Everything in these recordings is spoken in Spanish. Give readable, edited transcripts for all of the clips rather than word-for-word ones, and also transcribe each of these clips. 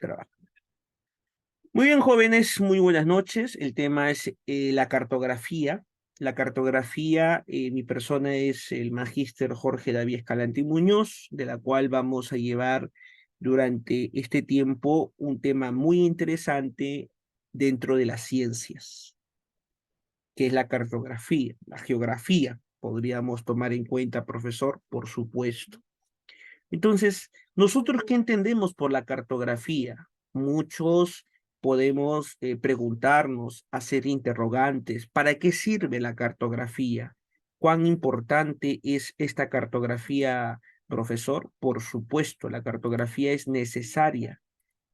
Trabajo. Muy bien, jóvenes, muy buenas noches. El tema es la cartografía. La cartografía, mi persona es el magíster Jorge David Escalante Muñoz, de la cual vamos a llevar durante este tiempo un tema muy interesante dentro de las ciencias, que es la cartografía, la geografía. Podríamos tomar en cuenta, profesor, por supuesto. Entonces, ¿nosotros qué entendemos por la cartografía? Muchos podemos preguntarnos, hacer interrogantes, ¿para qué sirve la cartografía? ¿Cuán importante es esta cartografía, profesor? Por supuesto, la cartografía es necesaria,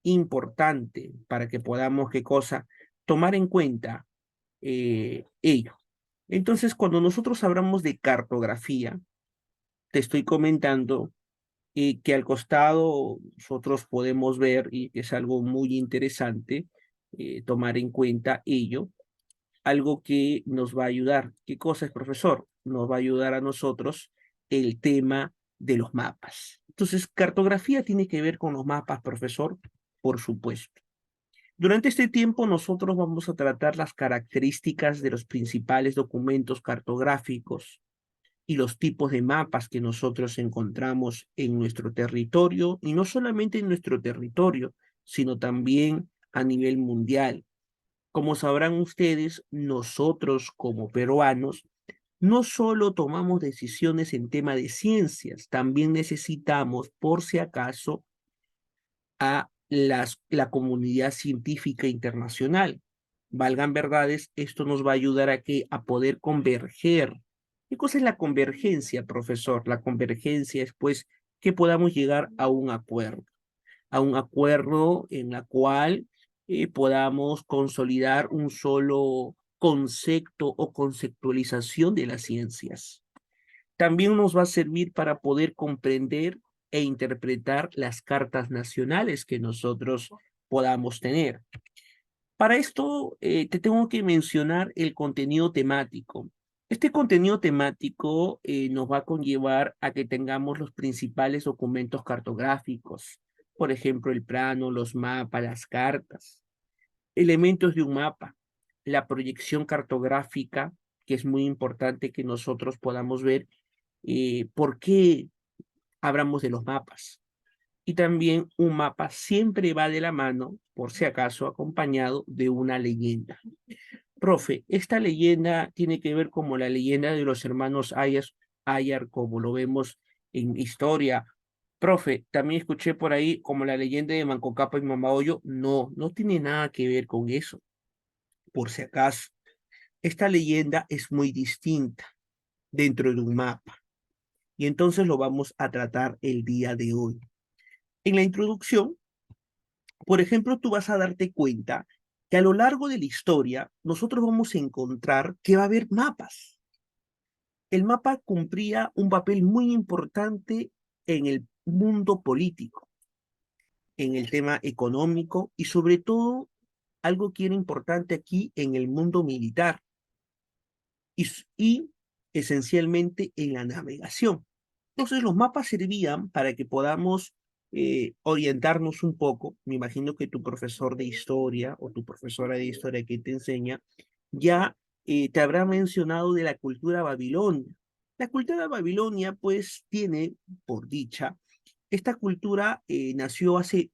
importante, para que podamos, ¿qué cosa? Tomar en cuenta ello. Entonces, cuando nosotros hablamos de cartografía, te estoy comentando y que al costado nosotros podemos ver, y que es algo muy interesante, tomar en cuenta ello, algo que nos va a ayudar. ¿Qué cosa es, profesor? Nos va a ayudar a nosotros el tema de los mapas. Entonces, cartografía tiene que ver con los mapas, profesor, por supuesto. Durante este tiempo nosotros vamos a tratar las características de los principales documentos cartográficos y los tipos de mapas que nosotros encontramos en nuestro territorio, y no solamente en nuestro territorio, sino también a nivel mundial. Como sabrán ustedes, nosotros como peruanos no solo tomamos decisiones en tema de ciencias, también necesitamos, por si acaso, a la comunidad científica internacional. Valgan verdades, esto nos va a ayudar a poder converger. ¿Qué cosa es la convergencia, profesor? La convergencia es, pues, que podamos llegar a un acuerdo en la cual podamos consolidar un solo concepto o conceptualización de las ciencias. También nos va a servir para poder comprender e interpretar las cartas nacionales que nosotros podamos tener. Para esto, te tengo que mencionar el contenido temático. Este contenido temático nos va a conllevar a que tengamos los principales documentos cartográficos, por ejemplo, el plano, los mapas, las cartas, elementos de un mapa, la proyección cartográfica, que es muy importante que nosotros podamos ver por qué hablamos de los mapas. Y también un mapa siempre va de la mano, por si acaso, acompañado de una leyenda. Profe, esta leyenda tiene que ver como la leyenda de los hermanos Ayar, como lo vemos en historia. Profe, también escuché por ahí como la leyenda de Manco Cápac y Mama Oyo. No, no tiene nada que ver con eso, por si acaso. Esta leyenda es muy distinta dentro de un mapa, y entonces lo vamos a tratar el día de hoy. En la introducción, por ejemplo, tú vas a darte cuenta que a lo largo de la historia nosotros vamos a encontrar que va a haber mapas. El mapa cumplía un papel muy importante en el mundo político, en el tema económico y sobre todo algo que era importante aquí en el mundo militar y esencialmente en la navegación. Entonces los mapas servían para que podamos orientarnos un poco. Me imagino que tu profesor de historia o tu profesora de historia que te enseña ya te habrá mencionado de la cultura babilonia. La cultura babilonia pues tiene, por dicha, esta cultura nació hace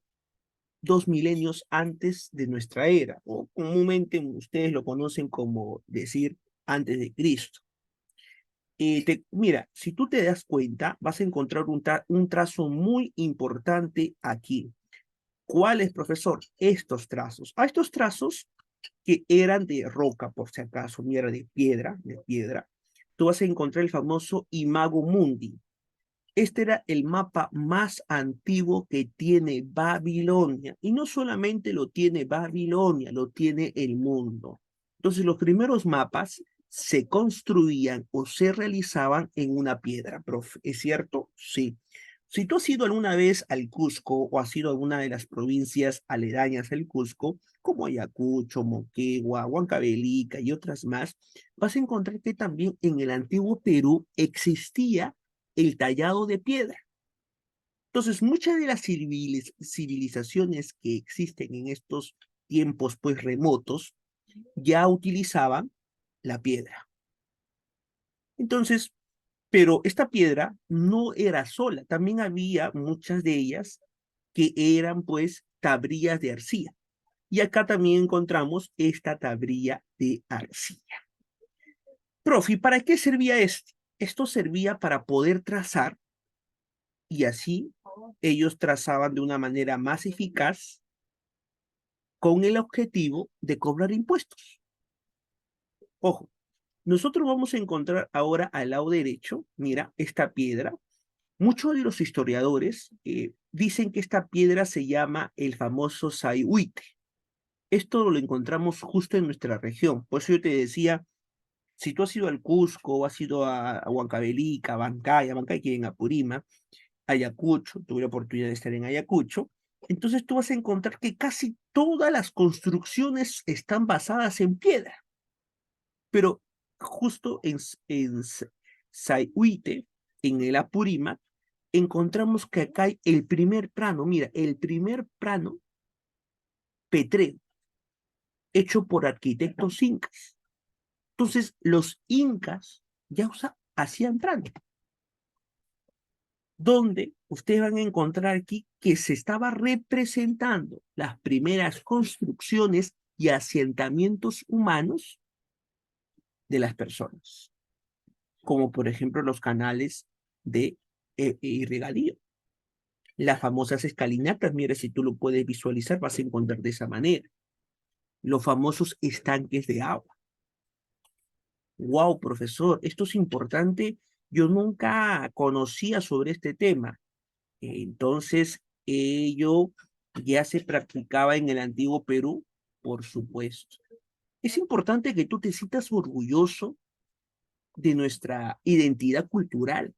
2 milenios antes de nuestra era, o comúnmente ustedes lo conocen como decir antes de Cristo. Mira, si tú te das cuenta, vas a encontrar un trazo muy importante aquí. ¿Cuál es, profesor? Estos trazos. A estos trazos que eran de roca, por si acaso, mira, de piedra, tú vas a encontrar el famoso Imago Mundi. Este era el mapa más antiguo que tiene Babilonia. Y no solamente lo tiene Babilonia, lo tiene el mundo. Entonces, los primeros mapas se construían o se realizaban en una piedra, profe. ¿Es cierto? Sí. Si tú has ido alguna vez al Cusco o has ido a alguna de las provincias aledañas al Cusco, como Ayacucho, Moquegua, Huancavelica y otras más, vas a encontrar que también en el antiguo Perú existía el tallado de piedra. Entonces, muchas de las civilizaciones que existen en estos tiempos pues remotos ya utilizaban la piedra. Entonces, pero esta piedra no era sola, también había muchas de ellas que eran pues tablillas de arcilla. Y acá también encontramos esta tablilla de arcilla. Profe, ¿para qué servía esto? Esto servía para poder trazar y así ellos trazaban de una manera más eficaz con el objetivo de cobrar impuestos. Ojo, nosotros vamos a encontrar ahora al lado derecho, mira, esta piedra. Muchos de los historiadores dicen que esta piedra se llama el famoso Sayhuite. Esto lo encontramos justo en nuestra región. Por eso yo te decía, si tú has ido al Cusco, o has ido a Huancavelica, a Bancay, que en Apurímac, Ayacucho, tuve la oportunidad de estar en Ayacucho, entonces tú vas a encontrar que casi todas las construcciones están basadas en piedra, pero justo en Sayhuite, en el Apurímac, encontramos que acá hay el primer plano, mira, el primer plano petreo, hecho por arquitectos incas. Entonces, los incas ya hacían plano, donde ustedes van a encontrar aquí que se estaba representando las primeras construcciones y asentamientos humanos de las personas, como por ejemplo los canales de irrigadío. Las famosas escalinatas, mira, si tú lo puedes visualizar, vas a encontrar de esa manera. Los famosos estanques de agua. Wow, profesor, esto es importante. Yo nunca conocía sobre este tema. Entonces, ello ya se practicaba en el antiguo Perú, por supuesto. Es importante que tú te sientas orgulloso de nuestra identidad cultural.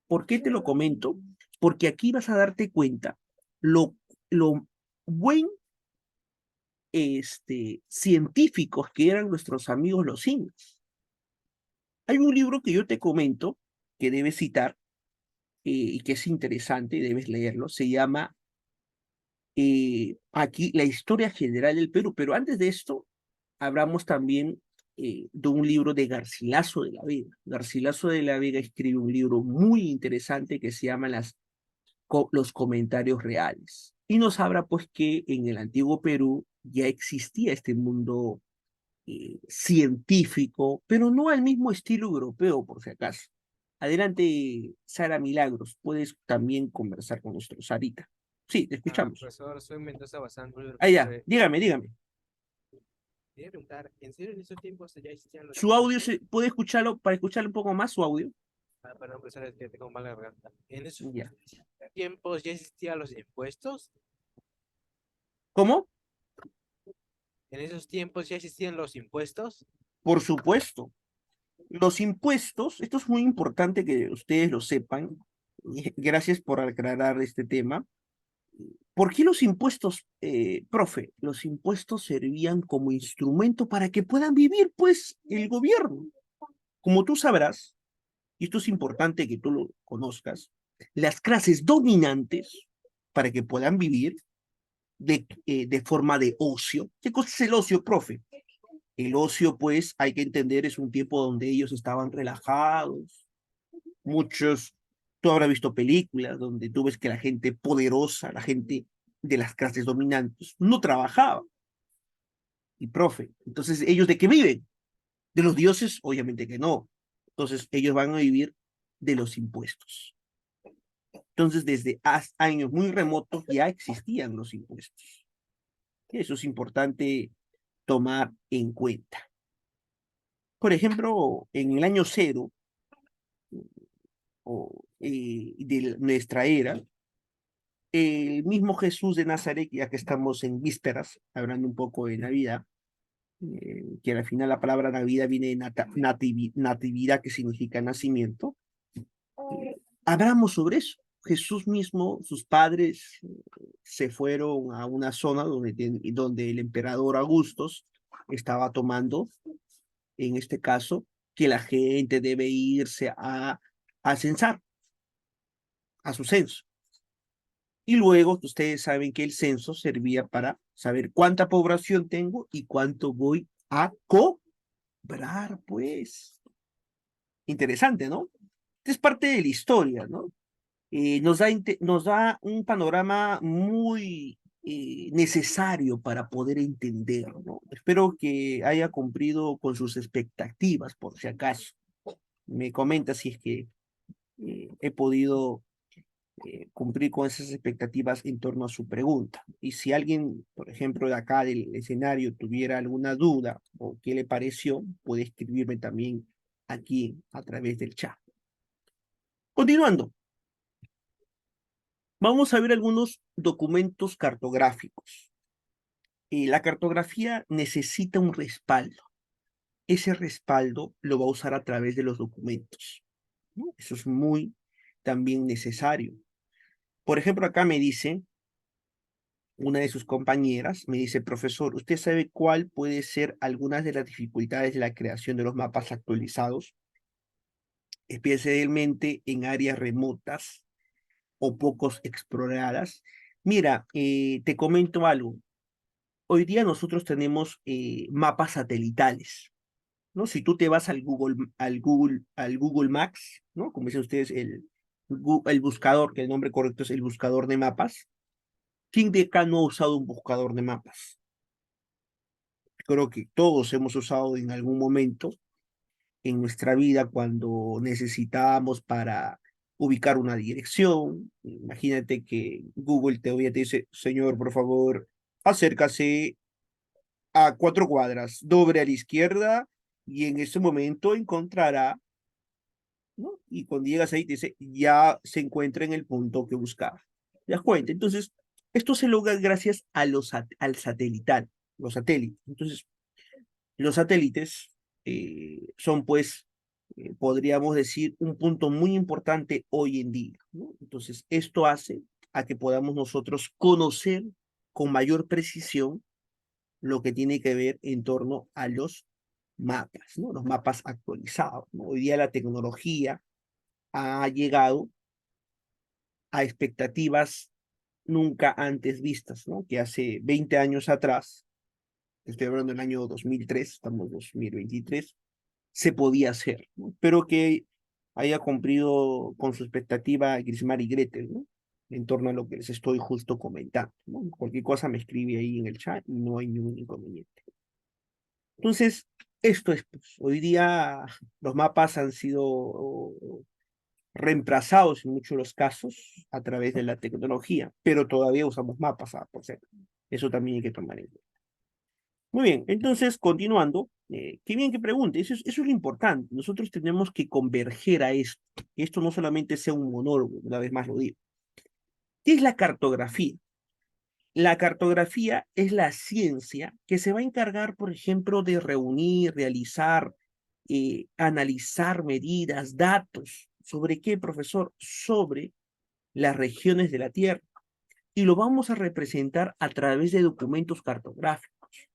¿Por qué te lo comento? Porque aquí vas a darte cuenta lo buen científicos que eran nuestros amigos los incas. Hay un libro que yo te comento que debes citar y que es interesante, debes leerlo, se llama aquí la historia general del Perú, pero antes de esto hablamos también de un libro de Garcilaso de la Vega. Garcilaso de la Vega escribe un libro muy interesante que se llama Los Comentarios Reales y nos habla pues que en el antiguo Perú ya existía este mundo científico, pero no al mismo estilo europeo, por si acaso. Adelante, Sara Milagros, puedes también conversar con nuestro Sarita. Sí, te escuchamos. Profesor, soy Mendoza Bazán, Ah, ya, profe. dígame, dígame. Quería preguntar, ¿en serio en esos tiempos ya existían los Su audio impuestos? se puede escucharlo para escucharlo un poco más su audio. Perdón, profesor, es que tengo mala garganta. ¿En esos Ya. tiempos ya existían los impuestos? ¿Cómo? ¿En esos tiempos ya existían los impuestos? Por supuesto. Los impuestos, esto es muy importante que ustedes lo sepan. Gracias por aclarar este tema. ¿Por qué los impuestos, profe? Los impuestos servían como instrumento para que puedan vivir, pues, el gobierno. Como tú sabrás, y esto es importante que tú lo conozcas, las clases dominantes, para que puedan vivir de forma de ocio. ¿Qué cosa es el ocio, profe? El ocio, pues, hay que entender, es un tiempo donde ellos estaban relajados. Muchos, tú habrás visto películas donde tú ves que la gente poderosa, la gente de las clases dominantes, no trabajaba. Y, profe, entonces, ¿ellos de qué viven? ¿De los dioses? Obviamente que no. Entonces, ellos van a vivir de los impuestos. Entonces, desde años muy remotos ya existían los impuestos. Eso es importante tomar en cuenta. Por ejemplo, en el año cero de nuestra era, el mismo Jesús de Nazaret, ya que estamos en vísperas, hablando un poco de Navidad, que al final la palabra Navidad viene de natividad, que significa nacimiento, hablamos sobre eso. Jesús mismo, sus padres se fueron a una zona donde el emperador Augustus estaba tomando, en este caso, que la gente debe irse a censar, a su censo. Y luego ustedes saben que el censo servía para saber cuánta población tengo y cuánto voy a cobrar, pues. Interesante, ¿no? Es parte de la historia, ¿no? Nos da un panorama muy necesario para poder entender, ¿no? Espero que haya cumplido con sus expectativas, por si acaso. Me comenta si es que he podido cumplir con esas expectativas en torno a su pregunta. Y si alguien, por ejemplo, de acá del escenario tuviera alguna duda o qué le pareció, puede escribirme también aquí a través del chat. Continuando, vamos a ver algunos documentos cartográficos. La cartografía necesita un respaldo. Ese respaldo lo va a usar a través de los documentos, ¿no? Eso es muy también necesario. Por ejemplo, acá me dice una de sus compañeras, me dice, profesor, ¿usted sabe cuál puede ser algunas de las dificultades de la creación de los mapas actualizados, especialmente en áreas remotas o pocos exploradas? Mira, te comento algo. Hoy día nosotros tenemos mapas satelitales, ¿no? Si tú te vas al Google Maps, ¿no? Como dicen ustedes, el buscador, que el nombre correcto es el buscador de mapas. ¿Quién de acá no ha usado un buscador de mapas? Creo que todos hemos usado en algún momento en nuestra vida cuando necesitábamos para ubicar una dirección. Imagínate que Google te dice, señor, por favor, acércase a 4 cuadras, doble a la izquierda y en ese momento encontrará, ¿no? Y cuando llegas ahí, te dice, ya se encuentra en el punto que buscaba. ¿Te das cuenta? Entonces, esto se logra gracias a al satelital, los satélites. Entonces, los satélites son, pues, podríamos decir, un punto muy importante hoy en día, ¿no? Entonces, esto hace a que podamos nosotros conocer con mayor precisión lo que tiene que ver en torno a los mapas, ¿no? Los mapas actualizados, ¿no? Hoy día la tecnología ha llegado a expectativas nunca antes vistas, ¿no? Que hace 20 años atrás, estoy hablando del año 2003, estamos en 2023, se podía hacer, ¿no? Pero que haya cumplido con su expectativa Grismar y Gretel, ¿no? En torno a lo que les estoy justo comentando, ¿no? Cualquier cosa me escribe ahí en el chat y no hay ningún inconveniente. Entonces, esto es, pues, hoy día los mapas han sido reemplazados en muchos de los casos a través de la tecnología, pero todavía usamos mapas, por cierto. Eso también hay que tomar en cuenta. Muy bien, entonces, continuando, qué bien que pregunte, eso es lo importante. Nosotros tenemos que converger a esto, que esto no solamente sea un monólogo, una vez más lo digo. ¿Qué es la cartografía? La cartografía es la ciencia que se va a encargar, por ejemplo, de reunir, realizar, analizar medidas, datos. ¿Sobre qué, profesor? Sobre las regiones de la Tierra. Y lo vamos a representar a través de documentos cartográficos.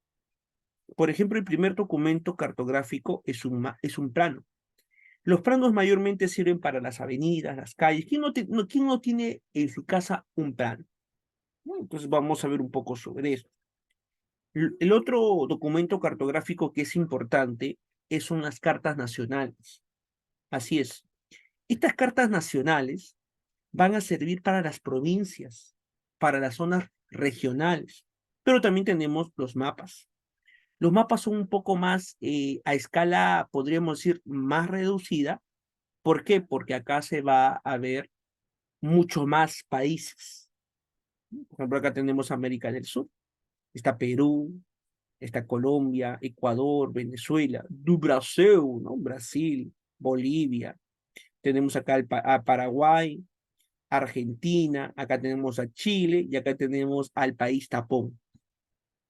Por ejemplo, el primer documento cartográfico es un plano. Los planos mayormente sirven para las avenidas, las calles. ¿Quién no tiene en su casa un plano? Bueno, entonces vamos a ver un poco sobre eso. El otro documento cartográfico que es importante son las cartas nacionales. Así es. Estas cartas nacionales van a servir para las provincias, para las zonas regionales, pero también tenemos los mapas. Los mapas son un poco más a escala, podríamos decir, más reducida. ¿Por qué? Porque acá se va a ver mucho más países. Por ejemplo, acá tenemos América del Sur, está Perú, está Colombia, Ecuador, Venezuela, do Brasil, ¿no? Brasil, Bolivia. Tenemos acá a Paraguay, Argentina, acá tenemos a Chile y acá tenemos al país tapón.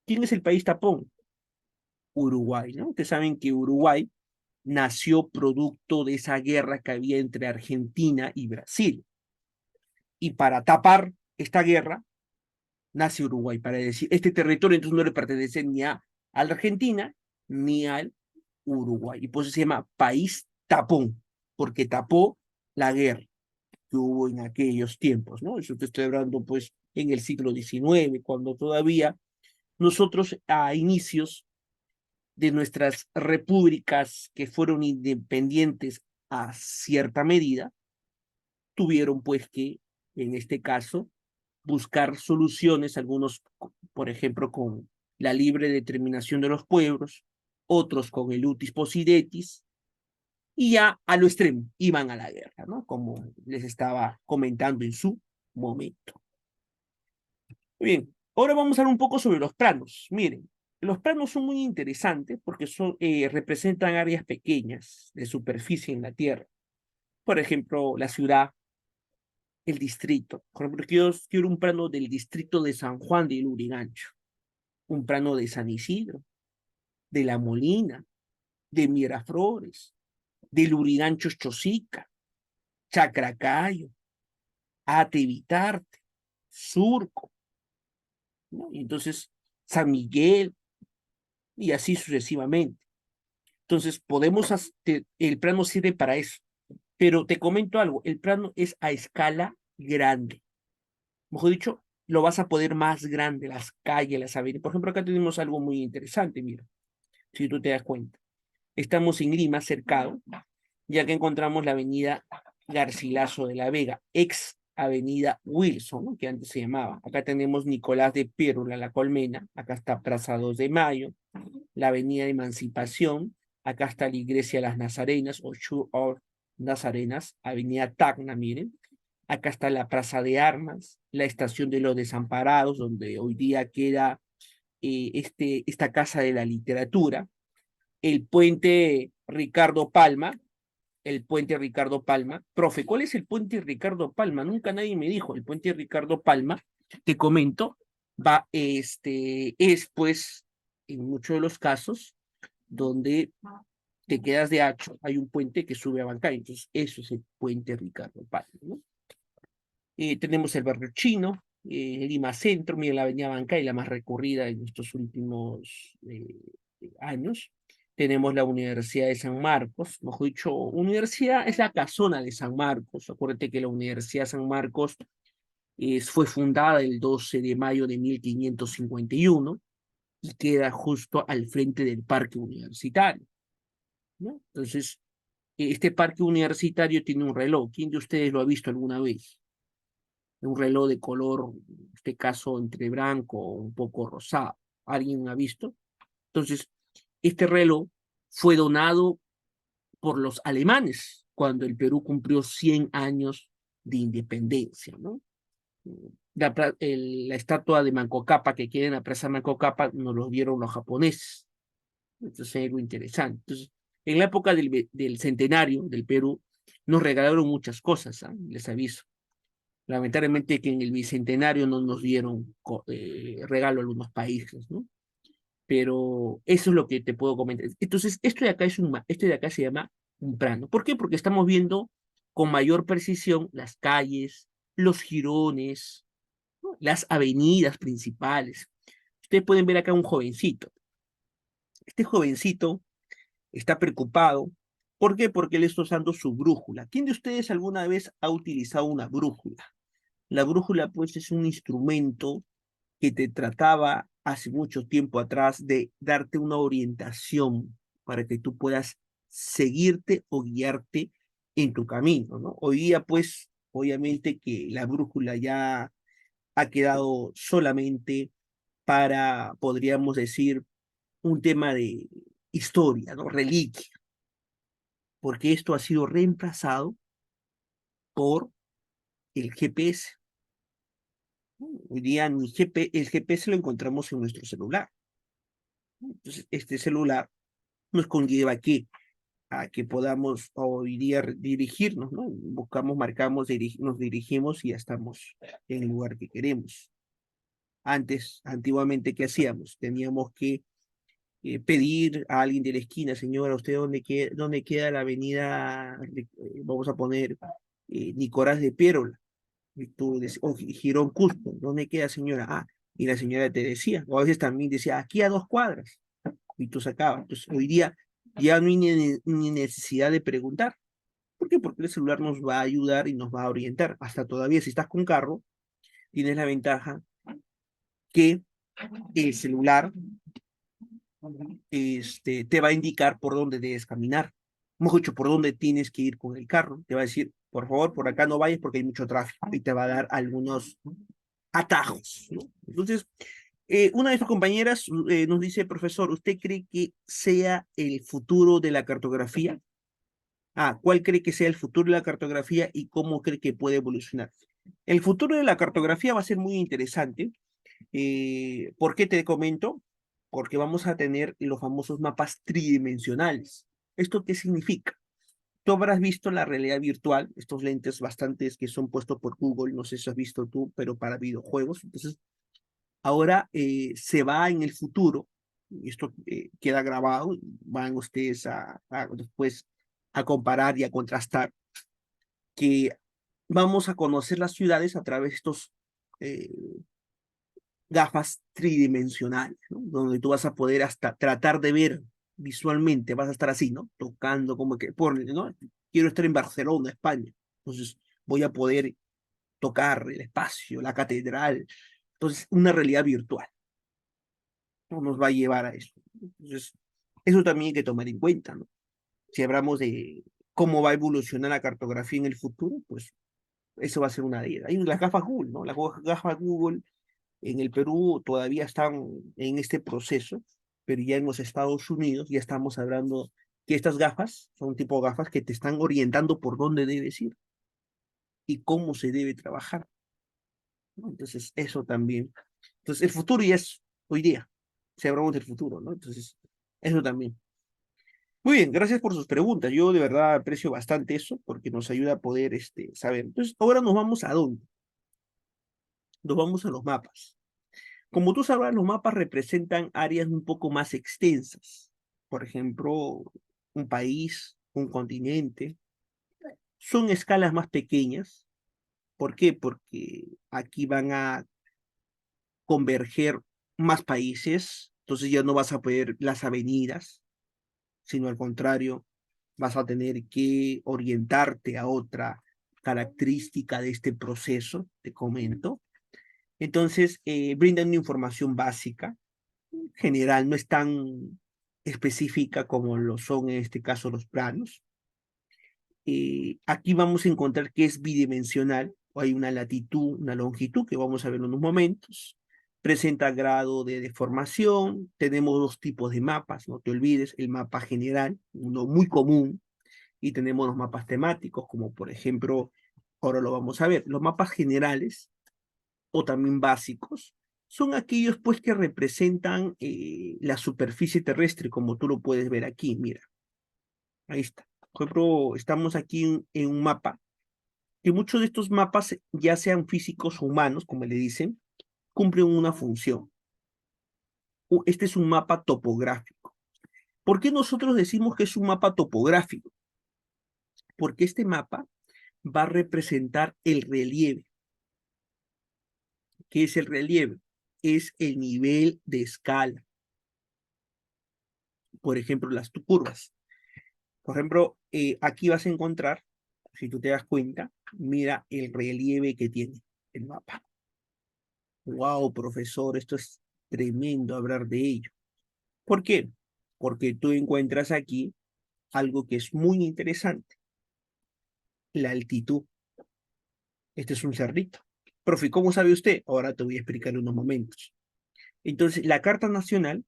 ¿Quién es el país tapón? Uruguay, ¿no? Ustedes saben que Uruguay nació producto de esa guerra que había entre Argentina y Brasil. Y para tapar esta guerra, nace Uruguay, para decir, este territorio entonces no le pertenece ni a la Argentina ni al Uruguay. Y por eso se llama país tapón, porque tapó la guerra. que hubo en aquellos tiempos, ¿no? Eso te estoy hablando, pues, en el siglo XIX, cuando todavía nosotros a inicios de nuestras repúblicas que fueron independientes a cierta medida, tuvieron pues que, en este caso, buscar soluciones, algunos, por ejemplo, con la libre determinación de los pueblos, otros con el utis possidetis, y ya a lo extremo iban a la guerra, ¿no? Como les estaba comentando en su momento. Muy bien, ahora vamos a hablar un poco sobre los planos. Miren, los planos son muy interesantes porque representan áreas pequeñas de superficie en la Tierra. Por ejemplo, la ciudad, el distrito. Por ejemplo, quiero un plano del distrito de San Juan de Lurigancho, un plano de San Isidro, de La Molina, de Miraflores, de Lurigancho Chosica, Chacracayo, Atevitarte, Surco, ¿no? Y entonces San Miguel, y así sucesivamente. Entonces, el plano sirve para eso. Pero te comento algo, el plano es a escala grande. Mejor dicho, lo vas a poder más grande, las calles, las avenidas. Por ejemplo, acá tenemos algo muy interesante, mira, si tú te das cuenta. Estamos en Lima, cercado, ya que encontramos la avenida Garcilaso de la Vega, ex avenida Wilson, ¿no? Que antes se llamaba. Acá tenemos Nicolás de Piérola, La Colmena, acá está Plaza 2 de Mayo, la avenida Emancipación, acá está la iglesia de las Nazarenas o Church of Nazarenas, avenida Tacna, miren, acá está la Plaza de Armas, la estación de los Desamparados, donde hoy día queda esta casa de la literatura, el puente Ricardo Palma, el puente Ricardo Palma. Profe, ¿cuál es el puente Ricardo Palma? Nunca nadie me dijo. El puente Ricardo Palma, te comento, es pues, en muchos de los casos, donde te quedas de hacho, hay un puente que sube a Bancay, entonces eso es el puente Ricardo Palma, ¿no? Tenemos el barrio chino, Lima Centro, mira la avenida Bancay, la más recurrida en estos últimos años. Tenemos la Universidad de San Marcos, mejor dicho, universidad es la casona de San Marcos. Acuérdate que la Universidad de San Marcos fue fundada el 12 de mayo de 1551 y queda justo al frente del parque universitario, ¿no? Entonces, este parque universitario tiene un reloj. ¿Quién de ustedes lo ha visto alguna vez? Un reloj de color, en este caso, entre blanco o un poco rosado. ¿Alguien ha visto? Entonces, este reloj fue donado por los alemanes cuando el Perú cumplió 100 años de independencia, ¿no? La estatua de Manco Cápac que queda en la Plaza Manco Cápac nos lo dieron los japoneses. Entonces es algo interesante. Entonces, en la época del centenario del Perú, nos regalaron muchas cosas, ¿ah? Les aviso. Lamentablemente que en el bicentenario no nos dieron regalo a algunos países, ¿no? Pero eso es lo que te puedo comentar. Entonces, esto de acá se llama un plano. ¿Por qué? Porque estamos viendo con mayor precisión las calles, los jirones, ¿no? Las avenidas principales. Ustedes pueden ver acá un jovencito. Este jovencito está preocupado. ¿Por qué? Porque él está usando su brújula. ¿Quién de ustedes alguna vez ha utilizado una brújula? La brújula, pues, es un instrumento que te trataba hace mucho tiempo atrás de darte una orientación para que tú puedas seguirte o guiarte en tu camino, ¿no? Hoy día, pues, obviamente que la brújula ya ha quedado solamente para, podríamos decir, un tema de historia, ¿no? Reliquia, porque esto ha sido reemplazado por el GPS. Hoy día el GPS lo encontramos en nuestro celular. Entonces, este celular nos conlleva a que podamos hoy día dirigirnos, ¿no? Buscamos, marcamos, nos dirigimos y ya estamos en el lugar que queremos. Antiguamente, ¿qué hacíamos? Teníamos que pedir a alguien de la esquina, señora, ¿usted dónde queda la avenida, vamos a poner, Nicolás de Piérola? Y tú o Girón Cusco, ¿dónde queda, señora? Ah, y la señora te decía, o a veces también decía, aquí a 2 cuadras, y tú sacabas. Entonces, hoy día ya no hay ni necesidad de preguntar, qué? Porque el celular nos va a ayudar y nos va a orientar. Hasta todavía, si estás con carro, tienes la ventaja que el celular te va a indicar por dónde debes caminar. Mejor dicho, por dónde tienes que ir con el carro. Te va a decir, por favor, por acá no vayas porque hay mucho tráfico. Y te va a dar algunos atajos, ¿no? Entonces, una de sus compañeras nos dice, profesor, ¿usted cree que sea el futuro de la cartografía? Ah, ¿cuál cree que sea el futuro de la cartografía y cómo cree que puede evolucionar? El futuro de la cartografía va a ser muy interesante. ¿Por qué te comento? Porque vamos a tener los famosos mapas tridimensionales. ¿Esto qué significa? Tú habrás visto la realidad virtual, estos lentes bastantes que son puestos por Google, no sé si has visto tú, pero para videojuegos. Entonces, ahora se va en el futuro, y esto queda grabado, van ustedes después a comparar y a contrastar, que vamos a conocer las ciudades a través de estos eh, gafas tridimensionales, ¿no? Donde tú vas a poder hasta tratar de ver visualmente, vas a estar así, ¿no? Tocando como que, ¿no? Quiero estar en Barcelona, España, entonces voy a poder tocar el espacio, la catedral, entonces una realidad virtual, ¿no? Nos va a llevar a eso. Entonces, eso también hay que tomar en cuenta, ¿no? Si hablamos de cómo va a evolucionar la cartografía en el futuro, pues eso va a ser una de ellas. Hay las gafas Google, ¿no? Las gafas Google en el Perú todavía están en este proceso, pero ya en los Estados Unidos ya estamos hablando que estas gafas son tipo gafas que te están orientando por dónde debes ir y cómo se debe trabajar, ¿no? Entonces, eso también. Entonces, el futuro ya es hoy día, si hablamos del futuro, ¿no? Entonces, eso también. Muy bien, gracias por sus preguntas. Yo de verdad aprecio bastante eso porque nos ayuda a poder saber. Entonces, ahora nos vamos a dónde? Nos vamos a los mapas. Como tú sabrás, los mapas representan áreas un poco más extensas. Por ejemplo, un país, un continente. Son escalas más pequeñas. ¿Por qué? Porque aquí van a converger más países. Entonces ya no vas a poder las avenidas, sino al contrario, vas a tener que orientarte a otra característica de este proceso, te comento. Entonces, brindan una información básica general, no es tan específica como lo son en este caso los planos. Aquí vamos a encontrar que es bidimensional, o hay una latitud, una longitud que vamos a ver en unos momentos. Presenta grado de deformación, tenemos dos tipos de mapas, no te olvides, el mapa general, uno muy común, y tenemos los mapas temáticos, como por ejemplo, ahora lo vamos a ver, los mapas generales o también básicos, son aquellos pues que representan la superficie terrestre, como tú lo puedes ver aquí, mira, ahí está. Por ejemplo, estamos aquí en un mapa, que muchos de estos mapas, ya sean físicos o humanos, como le dicen, cumplen una función. Este es un mapa topográfico. ¿Por qué nosotros decimos que es un mapa topográfico? Porque este mapa va a representar el relieve. ¿Qué es el relieve? Es el nivel de escala. Por ejemplo, las curvas. Por ejemplo, aquí vas a encontrar, si tú te das cuenta, mira el relieve que tiene el mapa. Wow, profesor, esto es tremendo hablar de ello. ¿Por qué? Porque tú encuentras aquí algo que es muy interesante, la altitud. Este es un cerrito. Profe, ¿cómo sabe usted? Ahora te voy a explicar en unos momentos. Entonces, la Carta Nacional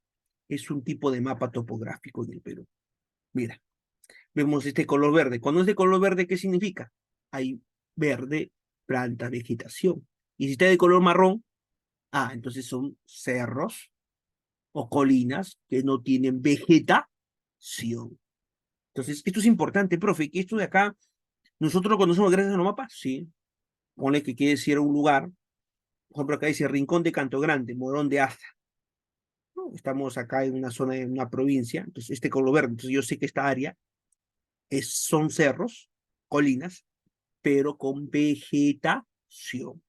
es un tipo de mapa topográfico del Perú. Mira, vemos este color verde. Cuando es de color verde, ¿qué significa? Hay verde, planta, vegetación. Y si está de color marrón, entonces son cerros o colinas que no tienen vegetación. Entonces, esto es importante, profe, que esto de acá, nosotros lo conocemos gracias a los mapas, sí. Ponle que quiere decir un lugar, por ejemplo, acá dice Rincón de Canto Grande, Morón de Aza, ¿no? Estamos acá en una zona, en una provincia, entonces este color verde, entonces yo sé que esta área son cerros, colinas, pero con vegetación.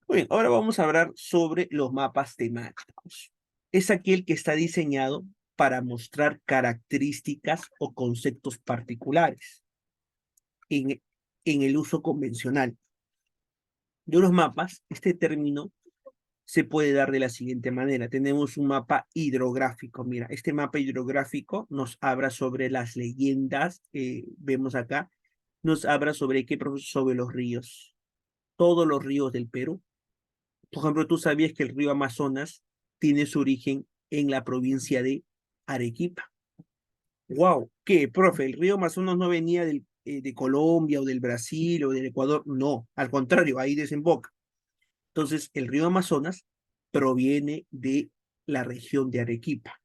Muy bien, ahora vamos a hablar sobre los mapas temáticos. Es aquel que está diseñado para mostrar características o conceptos particulares en, en el uso convencional de los mapas. Este término se puede dar de la siguiente manera. Tenemos un mapa hidrográfico. Mira, este mapa hidrográfico nos habla sobre las leyendas, vemos acá, nos habla sobre qué, sobre los ríos, todos los ríos del Perú. Por ejemplo, tú sabías que el río Amazonas tiene su origen en la provincia de Arequipa. Wow, ¿qué, profe? ¿El río Amazonas no venía de Colombia o del Brasil o del Ecuador? No, al contrario, ahí desemboca. Entonces, el río Amazonas proviene de la región de Arequipa.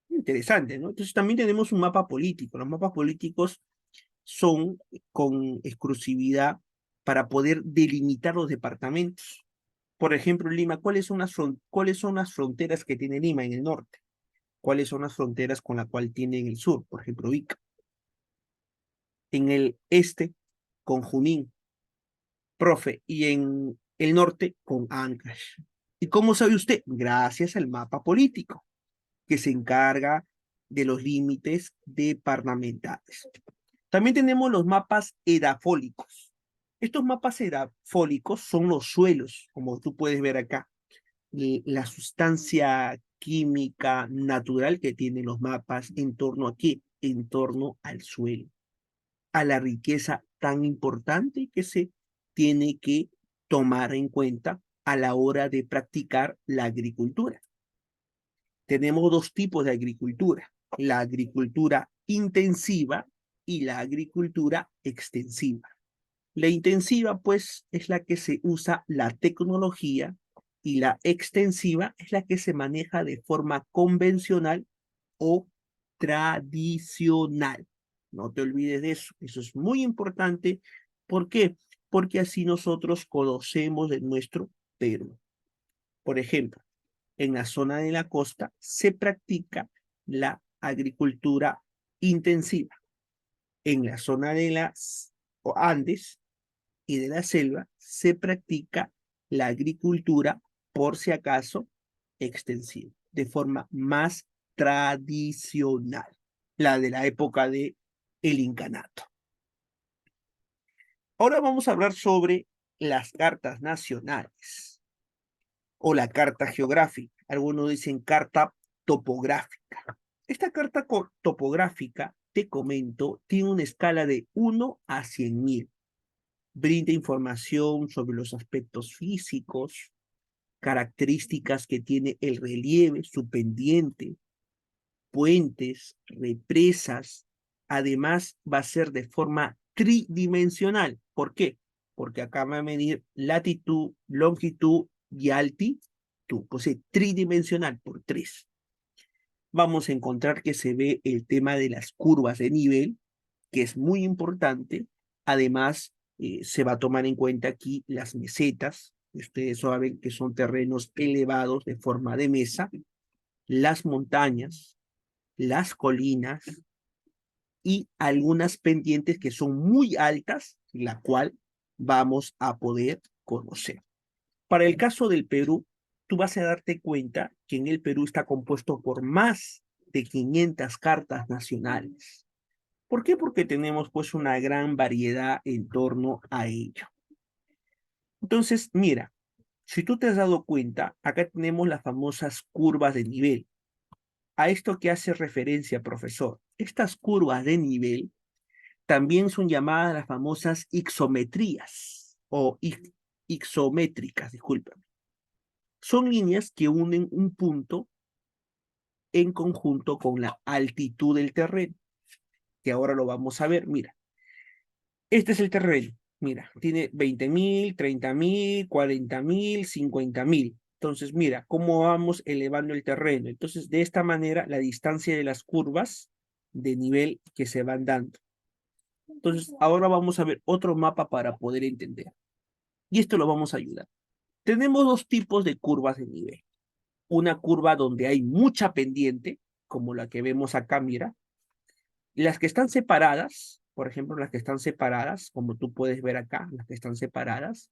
Interesante, ¿no? Entonces, también tenemos un mapa político. Los mapas políticos son con exclusividad para poder delimitar los departamentos. Por ejemplo, Lima, ¿cuáles son las fronteras que tiene Lima en el norte? ¿Cuáles son las fronteras con la cual tiene en el sur? Por ejemplo, Ica. En el este, con Junín, profe, y en el norte, con Ancash. ¿Y cómo sabe usted? Gracias al mapa político, que se encarga de los límites departamentales. También tenemos los mapas edafólicos. Estos mapas edafólicos son los suelos, como tú puedes ver acá, la sustancia química natural que tienen los mapas en torno a qué, en torno al suelo, a la riqueza tan importante que se tiene que tomar en cuenta a la hora de practicar la agricultura. Tenemos dos tipos de agricultura, la agricultura intensiva y la agricultura extensiva. La intensiva, pues, es la que se usa la tecnología y la extensiva es la que se maneja de forma convencional o tradicional. No te olvides de eso. Eso es muy importante. ¿Por qué? Porque así nosotros conocemos de nuestro Perú. Por ejemplo, en la zona de la costa se practica la agricultura intensiva. En la zona de las Andes y de la selva se practica la agricultura, por si acaso, extensiva, de forma más tradicional, la de la época de el incanato. Ahora vamos a hablar sobre las cartas nacionales o la carta geográfica. Algunos dicen carta topográfica. Esta carta topográfica, te comento, tiene una escala de 1 a 100.000. Brinda información sobre los aspectos físicos, características que tiene el relieve, su pendiente, puentes, represas. Además, va a ser de forma tridimensional. ¿Por qué? Porque acá va a medir latitud, longitud y altitud. Pues es tridimensional por 3. Vamos a encontrar que se ve el tema de las curvas de nivel, que es muy importante. Además, se va a tomar en cuenta aquí las mesetas. Ustedes saben que son terrenos elevados de forma de mesa, las montañas, las colinas y algunas pendientes que son muy altas, la cual vamos a poder conocer. Para el caso del Perú, tú vas a darte cuenta que en el Perú está compuesto por más de 500 cartas nacionales. ¿Por qué? Porque tenemos pues una gran variedad en torno a ello. Entonces, mira, si tú te has dado cuenta, acá tenemos las famosas curvas de nivel. A esto que hace referencia, profesor, estas curvas de nivel también son llamadas las famosas ixometrías o ixométricas, disculpen. Son líneas que unen un punto en conjunto con la altitud del terreno, que ahora lo vamos a ver. Mira, este es el terreno. Mira, tiene 20.000, 30.000, 40.000, 50.000. Entonces, mira cómo vamos elevando el terreno. Entonces, de esta manera, la distancia de las curvas de nivel que se van dando. Entonces, ahora vamos a ver otro mapa para poder entender. Y esto lo vamos a ayudar. Tenemos dos tipos de curvas de nivel. Una curva donde hay mucha pendiente, como la que vemos acá, mira. Las que están separadas, por ejemplo, las que están separadas, como tú puedes ver acá, las que están separadas,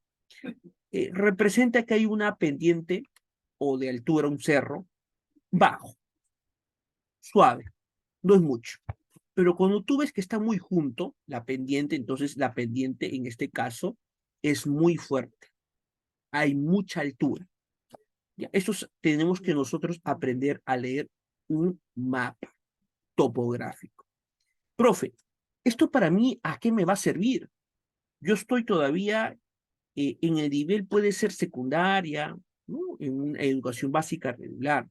representa que hay una pendiente o de altura, un cerro, bajo. suave, no es mucho. Pero cuando tú ves que está muy junto, la pendiente, entonces la pendiente en este caso es muy fuerte. Hay mucha altura. Ya, tenemos que nosotros aprender a leer un mapa topográfico. Profe, ¿esto para mí a qué me va a servir? Yo estoy todavía en el nivel, puede ser secundaria, ¿no? En una educación básica regular.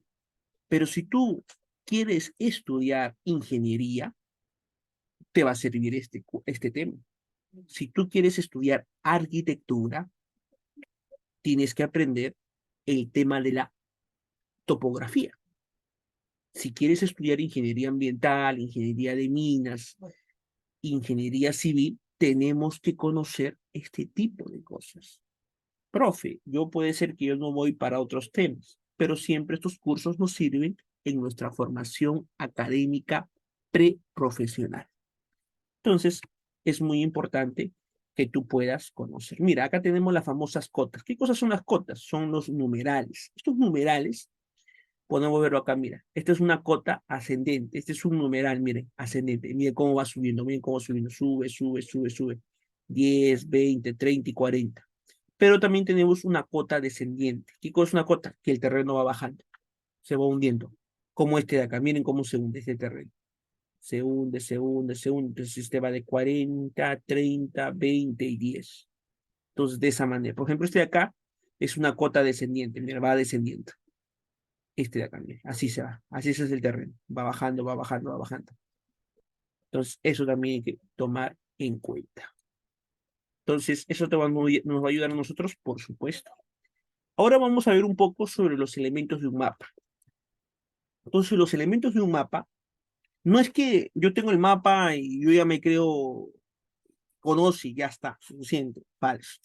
Pero si tú quieres estudiar ingeniería, te va a servir este tema. Si tú quieres estudiar arquitectura, tienes que aprender el tema de la topografía. Si quieres estudiar ingeniería ambiental, ingeniería de minas, ingeniería civil, tenemos que conocer este tipo de cosas. Profe, yo puede ser que yo no voy para otros temas, pero siempre estos cursos nos sirven en nuestra formación académica preprofesional. Entonces, es muy importante que tú puedas conocer. Mira, acá tenemos las famosas cotas. ¿Qué cosas son las cotas? Son los numerales. Estos numerales, podemos verlo acá, mira. Esta es una cota ascendente. Este es un numeral, miren, ascendente. Miren cómo va subiendo, miren cómo va subiendo. Sube, sube, sube, sube. 10, 20, 30 y 40. Pero también tenemos una cota descendiente. ¿Qué cosa es una cota? Que el terreno va bajando, se va hundiendo. Como este de acá, miren cómo se hunde este terreno. Se hunde, se hunde, se hunde. Entonces este va de 40, 30, 20 y 10. Entonces, de esa manera. Por ejemplo, este de acá es una cota descendiente, mira, va descendiendo. Este de acá, mira, así se va. Así es el terreno. Va bajando, va bajando, va bajando. Entonces, eso también hay que tomar en cuenta. Entonces, eso nos va a ayudar a nosotros, por supuesto. Ahora vamos a ver un poco sobre los elementos de un mapa. Entonces, los elementos de un mapa, no es que yo tengo el mapa y yo ya me creo, conoce y ya está, suficiente, falso.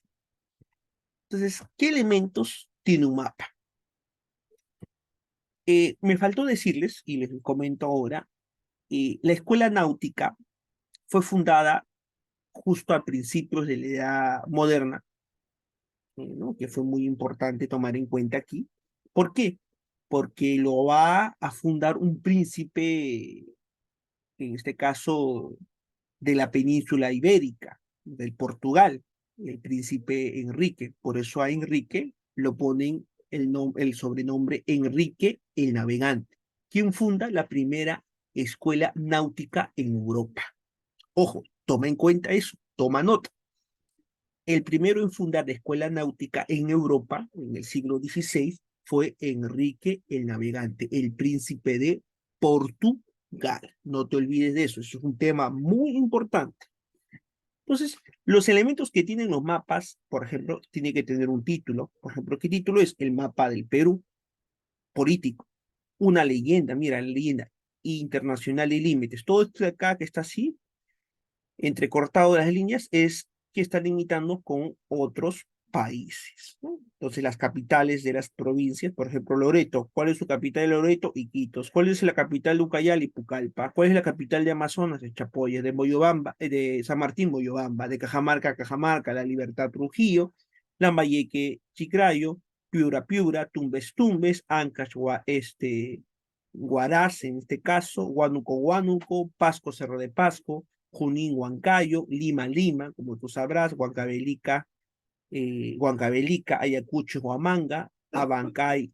Entonces, ¿qué elementos tiene un mapa? Me faltó decirles, y les comento ahora, la escuela náutica fue fundada justo a principios de la edad moderna, ¿no? Que fue muy importante tomar en cuenta aquí. ¿Por qué? Porque lo va a fundar un príncipe, en este caso, de la península ibérica, del Portugal, el príncipe Enrique. Por eso a Enrique lo ponen el sobrenombre Enrique el Navegante, quien funda la primera escuela náutica en Europa. Ojo, toma en cuenta eso, toma nota. El primero en fundar la escuela náutica en Europa, en el siglo XVI, fue Enrique el Navegante, el príncipe de Portugal. No te olvides de eso, eso es un tema muy importante. Entonces, los elementos que tienen los mapas, por ejemplo, tiene que tener un título. Por ejemplo, ¿qué título es? El mapa del Perú, político. Una leyenda, mira, la leyenda internacional de límites. Todo esto de acá que está así, entrecortado de las líneas, es que está limitando con otros países, ¿no? Entonces, las capitales de las provincias, por ejemplo, Loreto. ¿Cuál es su capital de Loreto? Iquitos. ¿Cuál es la capital de Ucayali? Pucallpa. ¿Cuál es la capital de Amazonas? De Chapoyas. De Moyobamba, de San Martín, Moyobamba. De Cajamarca, Cajamarca. La Libertad, Trujillo. Lambayeque, Chiclayo. Piura, Piura. Tumbes, Tumbes. Ancash, Huaraz, en este caso. Huánuco, Huánuco. Pasco, Cerro de Pasco. Junín, Huancayo. Lima, Lima, como tú sabrás. Huancavelica, Huancavelica, Ayacucho, Huamanga, Abancay,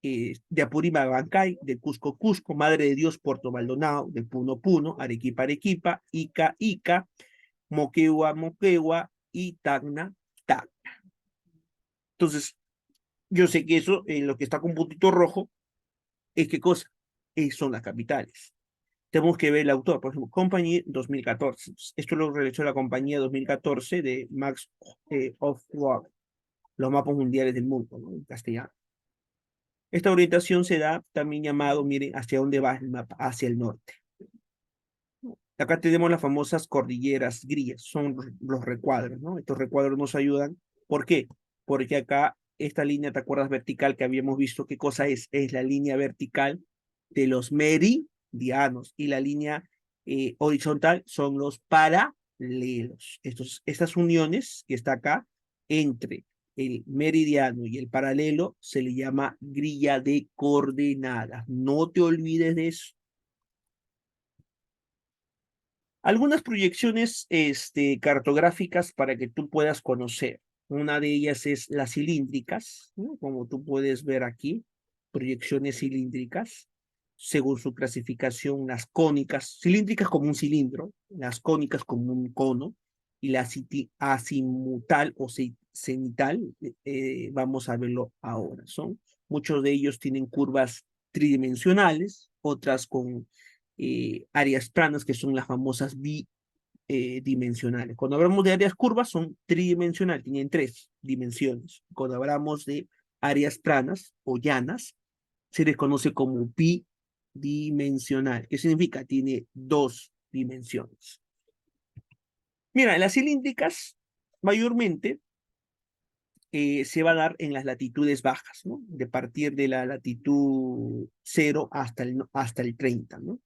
de Apurímac, Abancay, de Cusco, Cusco, Madre de Dios, Puerto Maldonado, de Puno, Puno, Arequipa, Arequipa, Ica, Ica, Moquegua, Moquegua y Tacna, Tacna. Entonces, yo sé que eso, en lo que está con puntito rojo, es qué cosa, son las capitales. Tenemos que ver el autor, por ejemplo, Company 2014. Esto lo realizó la compañía 2014 de Max of War, los mapas mundiales del mundo, ¿no? En castellano. Esta orientación se da también llamado, miren, hacia dónde va el mapa, hacia el norte. Acá tenemos las famosas cordilleras griegas, son los recuadros, ¿no? Estos recuadros nos ayudan. ¿Por qué? Porque acá esta línea, ¿te acuerdas vertical que habíamos visto? ¿Qué cosa es? Es la línea vertical de los meridianos y la línea horizontal son los paralelos. Estas uniones que está acá entre el meridiano y el paralelo se le llama grilla de coordenadas. No te olvides de eso. Algunas proyecciones cartográficas para que tú puedas conocer. Una de ellas es las cilíndricas, ¿no? Como tú puedes ver aquí, proyecciones cilíndricas, según su clasificación, las cónicas, cilíndricas como un cilindro, las cónicas como un cono, y la azimutal o cenital, vamos a verlo ahora. Muchos de ellos tienen curvas tridimensionales, otras con áreas planas, que son las famosas bidimensionales. Cuando hablamos de áreas curvas, son tridimensionales, tienen tres dimensiones. Cuando hablamos de áreas planas o llanas, se les conoce como bidimensional. ¿Qué significa? Tiene dos dimensiones. Mira, las cilíndricas mayormente se va a dar en las latitudes bajas, ¿no? De partir de la latitud 0 hasta el 30, ¿no?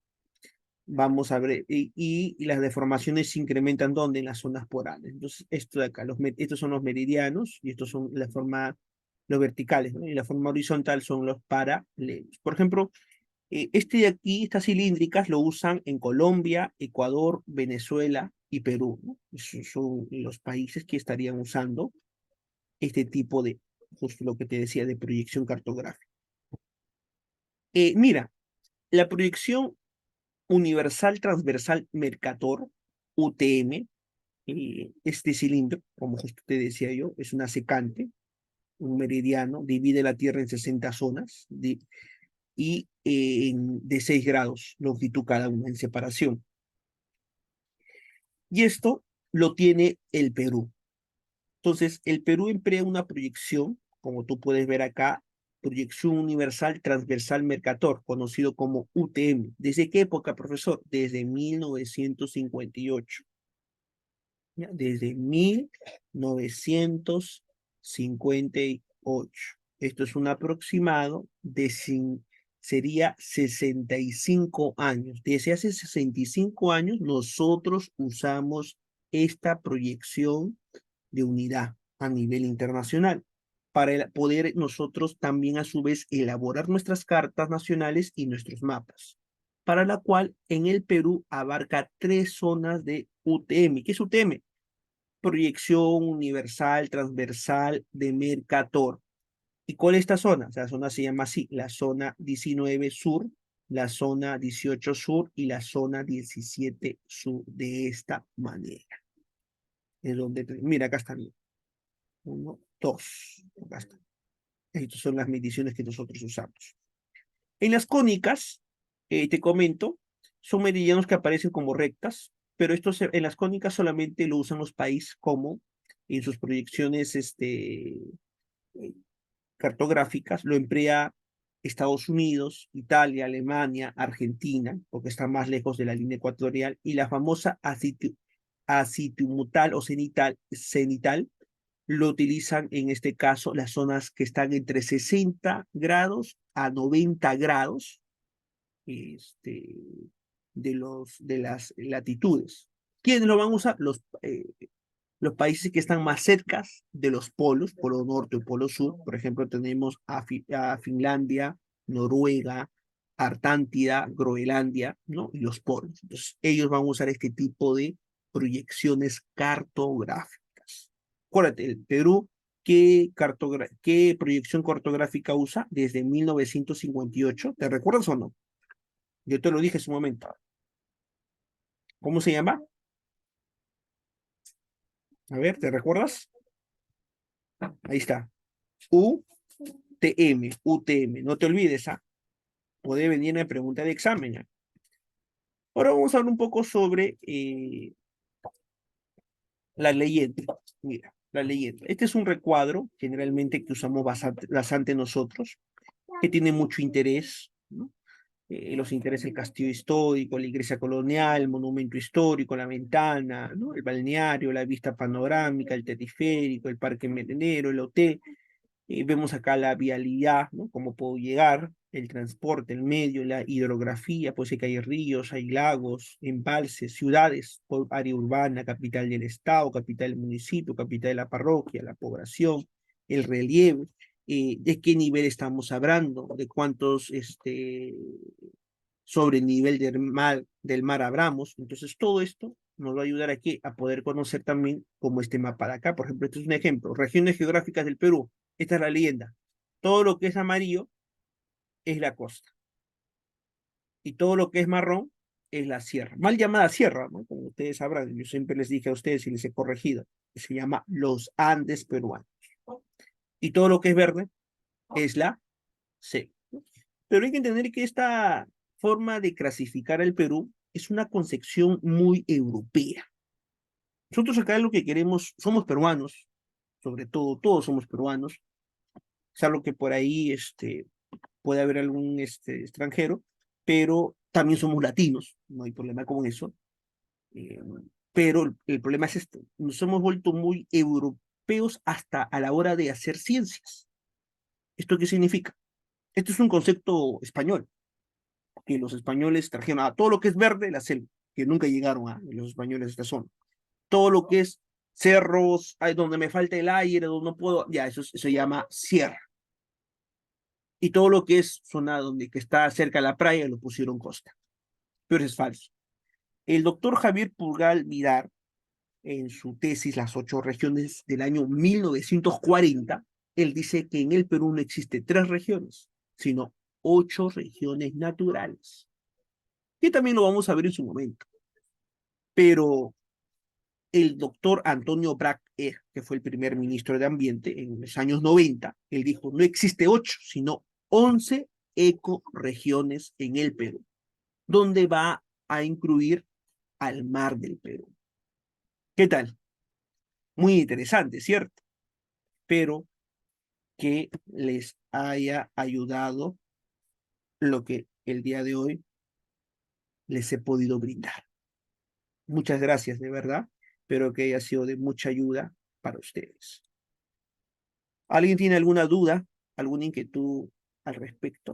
Vamos a ver, y las deformaciones se incrementan ¿dónde? En las zonas porales. Entonces, esto de acá, estos son los meridianos y estos son los verticales, ¿no? Y la forma horizontal son los paralelos. Por ejemplo, este de aquí, estas cilíndricas, lo usan en Colombia, Ecuador, Venezuela y Perú, ¿no? Esos son los países que estarían usando este tipo de, justo lo que te decía, de proyección cartográfica. Mira, la proyección Universal Transversal Mercator, UTM, este cilindro, como justo te decía yo, es una secante, un meridiano, divide la Tierra en 60 zonas y de 6 grados longitud cada una en separación. Y esto lo tiene el Perú. Entonces, el Perú emplea una proyección, como tú puedes ver acá, proyección universal transversal Mercator, conocido como UTM. ¿Desde qué época, profesor? Desde 1958. ¿Ya? Desde 1958. Esto es un aproximado de sería 65 años. Desde hace 65 años nosotros usamos esta proyección de unidad a nivel internacional para poder nosotros también a su vez elaborar nuestras cartas nacionales y nuestros mapas, para la cual en el Perú abarca 3 zonas de UTM. ¿Qué es UTM? Proyección universal transversal de Mercator. ¿Y cuál es esta zona? O sea, la zona se llama así, la zona 19 sur, la zona 18 sur y la zona 17 sur, de esta manera. Es donde, mira, acá está bien. 1, 2. Acá está. Estas son las mediciones que nosotros usamos. En las cónicas, te comento, son meridianos que aparecen como rectas, pero en las cónicas solamente lo usan los países como en sus proyecciones cartográficas, lo emplea Estados Unidos, Italia, Alemania, Argentina, porque está más lejos de la línea ecuatorial, y la famosa azimutal o cenital lo utilizan en este caso las zonas que están entre 60 grados a 90 grados este, de las latitudes. ¿Quiénes lo van a usar? Los países que están más cerca de los polos, polo norte o polo sur. Por ejemplo, tenemos a Finlandia, Noruega, Artántida, Groenlandia, ¿no? Y los polos. Entonces, ellos van a usar este tipo de proyecciones cartográficas. Acuérdate, el Perú, ¿qué proyección cartográfica usa desde 1958? ¿Te recuerdas o no? Yo te lo dije en su momento. ¿Cómo se llama? A ver, ¿te recuerdas? Ahí está. UTM. No te olvides, ¿ah? Puede venir una pregunta de examen, ¿ah? Ahora vamos a hablar un poco sobre la leyenda. Mira, la leyenda. Este es un recuadro, generalmente que usamos bastante nosotros, que tiene mucho interés, ¿no? Los intereses del castillo histórico, la iglesia colonial, el monumento histórico, la ventana, ¿no? El balneario, la vista panorámica, el teleférico, el parque merenero, el hotel. Vemos acá la vialidad, ¿no? Cómo puedo llegar, el transporte, el medio, la hidrografía, pues sé que hay ríos, hay lagos, embalses, ciudades, área urbana, capital del estado, capital del municipio, capital de la parroquia, la población, el relieve, de qué nivel estamos hablando, de cuántos sobre el nivel del mar Abramos. Entonces, todo esto nos va a ayudar aquí a poder conocer también cómo este mapa de acá. Por ejemplo, este es un ejemplo. Regiones geográficas del Perú. Esta es la leyenda. Todo lo que es amarillo es la costa. Y todo lo que es marrón es la sierra. Mal llamada sierra, ¿no? Como ustedes sabrán, yo siempre les dije a ustedes y les he corregido, que se llama los Andes peruanos. Y todo lo que es verde es la selva. Pero hay que entender que esta forma de clasificar al Perú es una concepción muy europea. Nosotros acá lo que queremos, somos peruanos, sobre todo, todos somos peruanos, salvo que por ahí puede haber algún extranjero, pero también somos latinos, no hay problema con eso. Eh, pero el problema es esto, nos hemos vuelto muy europeos hasta a la hora de hacer ciencias. ¿Esto qué significa? Esto es un concepto español, que los españoles trajeron a todo lo que es verde, la selva, que nunca llegaron a los españoles a esta zona. Todo lo que es cerros, donde me falta el aire, donde no puedo, ya, eso se llama sierra. Y todo lo que es zona donde que está cerca de la playa lo pusieron costa. Pero eso es falso. El doctor Javier Purgal Vidar, en su tesis Las ocho regiones del año 1940, él dice que en el Perú no existe tres regiones, sino ocho regiones naturales. Que también lo vamos a ver en su momento. Pero el doctor Antonio Brac, que fue el primer ministro de Ambiente en los años 90, él dijo, no existe ocho, sino 11 ecoregiones en el Perú, donde va a incluir al mar del Perú. ¿Qué tal? Muy interesante, ¿cierto? Espero que les haya ayudado lo que el día de hoy les he podido brindar. Muchas gracias, de verdad. Espero que haya sido de mucha ayuda para ustedes. ¿Alguien tiene alguna duda, alguna inquietud al respecto?